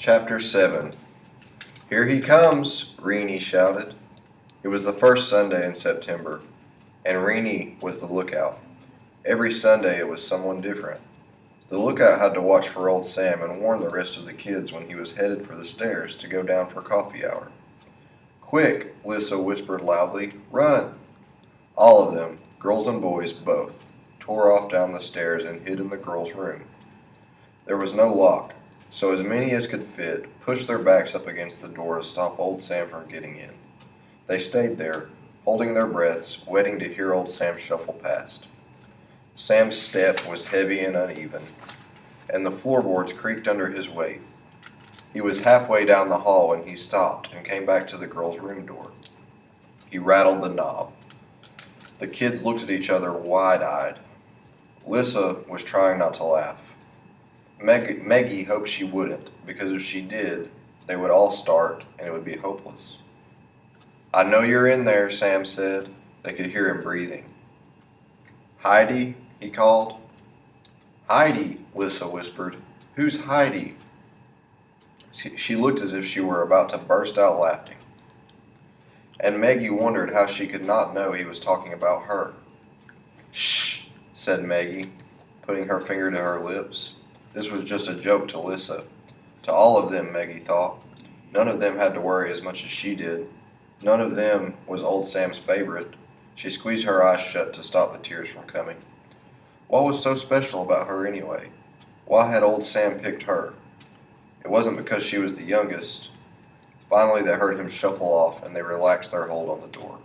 Chapter 7. "Here he comes," Rennie shouted. It was the first Sunday in September, and Rennie was the lookout. Every Sunday it was someone different. The lookout had to watch for old Sam and warn the rest of the kids when he was headed for the stairs to go down for coffee hour. "Quick," Lissa whispered loudly. "Run!" All of them, girls and boys both, tore off down the stairs and hid in the girls' room. There was no lock, so as many as could fit pushed their backs up against the door to stop old Sam from getting in. They stayed there, holding their breaths, waiting to hear old Sam shuffle past. Sam's step was heavy and uneven, and the floorboards creaked under his weight. He was halfway down the hall when he stopped and came back to the girls' room door. He rattled the knob. The kids looked at each other wide-eyed. Lissa was trying not to laugh. Maggie hoped she wouldn't, because if she did, they would all start and it would be hopeless. "I know you're in there," Sam said. They could hear him breathing. "Heidi," he called. "Heidi," Lissa whispered. "Who's Heidi?" She looked as if she were about to burst out laughing. And Maggie wondered how she could not know he was talking about her. "Shh," said Maggie, putting her finger to her lips. This was just a joke to Lissa. To all of them, Maggie thought. None of them had to worry as much as she did. None of them was old Sam's favorite. She squeezed her eyes shut to stop the tears from coming. What was so special about her anyway? Why had old Sam picked her? It wasn't because she was the youngest. Finally, they heard him shuffle off, and they relaxed their hold on the door.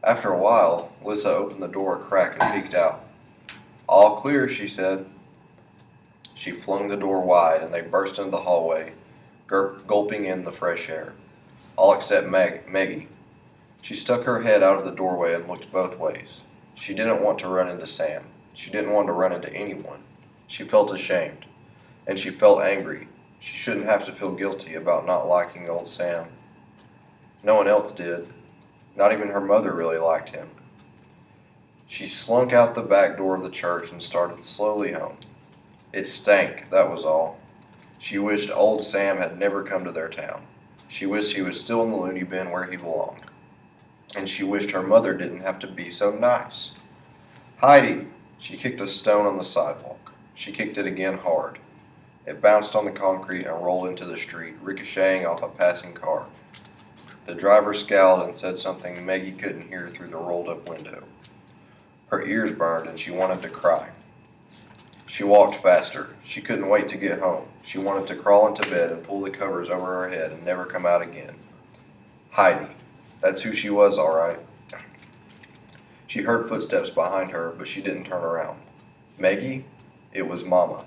After a while, Lissa opened the door a crack and peeked out. "All clear," she said. She flung the door wide, and they burst into the hallway, gulping in the fresh air. All except Maggie. She stuck her head out of the doorway and looked both ways. She didn't want to run into Sam. She didn't want to run into anyone. She felt ashamed. And she felt angry. She shouldn't have to feel guilty about not liking old Sam. No one else did. Not even her mother really liked him. She slunk out the back door of the church and started slowly home. It stank, that was all. She wished old Sam had never come to their town. She wished he was still in the loony bin where he belonged. And she wished her mother didn't have to be so nice. "Heidi!" She kicked a stone on the sidewalk. She kicked it again hard. It bounced on the concrete and rolled into the street, ricocheting off a passing car. The driver scowled and said something Maggie couldn't hear through the rolled-up window. Her ears burned and she wanted to cry. She walked faster. She couldn't wait to get home. She wanted to crawl into bed and pull the covers over her head and never come out again. Heidi. That's who she was, all right. She heard footsteps behind her, but she didn't turn around. Maggie? It was Mama.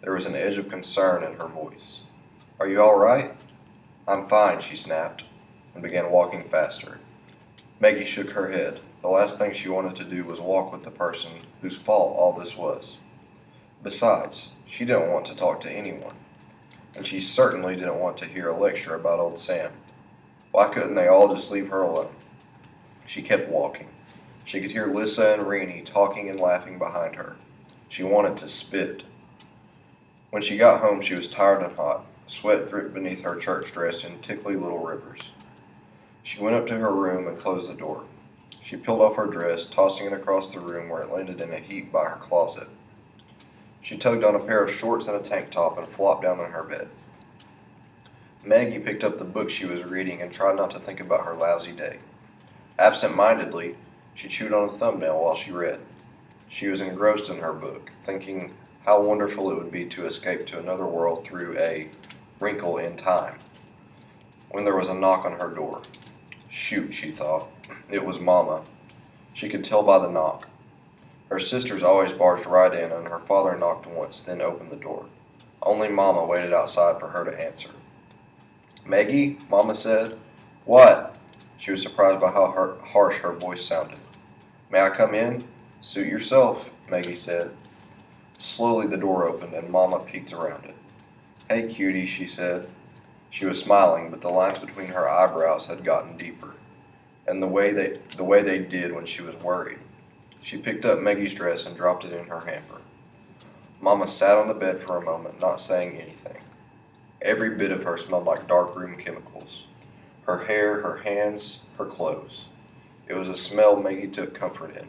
There was an edge of concern in her voice. "Are you all right?" "I'm fine," she snapped, and began walking faster. Maggie shook her head. The last thing she wanted to do was walk with the person whose fault all this was. Besides, she didn't want to talk to anyone, and she certainly didn't want to hear a lecture about old Sam. Why couldn't they all just leave her alone? She kept walking. She could hear Lissa and Rennie talking and laughing behind her. She wanted to spit. When she got home, she was tired and hot. Sweat dripped beneath her church dress in tickly little rivers. She went up to her room and closed the door. She peeled off her dress, tossing it across the room where it landed in a heap by her closet. She tugged on a pair of shorts and a tank top and flopped down on her bed. Maggie picked up the book she was reading and tried not to think about her lousy day. Absent-mindedly, she chewed on a thumbnail while she read. She was engrossed in her book, thinking how wonderful it would be to escape to another world through a wrinkle in time. When there was a knock on her door. Shoot, she thought. It was Mama. She could tell by the knock. Her sisters always barged right in, and her father knocked once, then opened the door. Only Mama waited outside for her to answer. "Maggie?" Mama said. "What?" She was surprised by how harsh her voice sounded. "May I come in?" "Suit yourself," Maggie said. Slowly the door opened, and Mama peeked around it. "Hey, cutie," she said. She was smiling, but the lines between her eyebrows had gotten deeper, and the way they did when she was worried. She picked up Maggie's dress and dropped it in her hamper. Mama sat on the bed for a moment, not saying anything. Every bit of her smelled like darkroom chemicals. Her hair, her hands, her clothes. It was a smell Maggie took comfort in.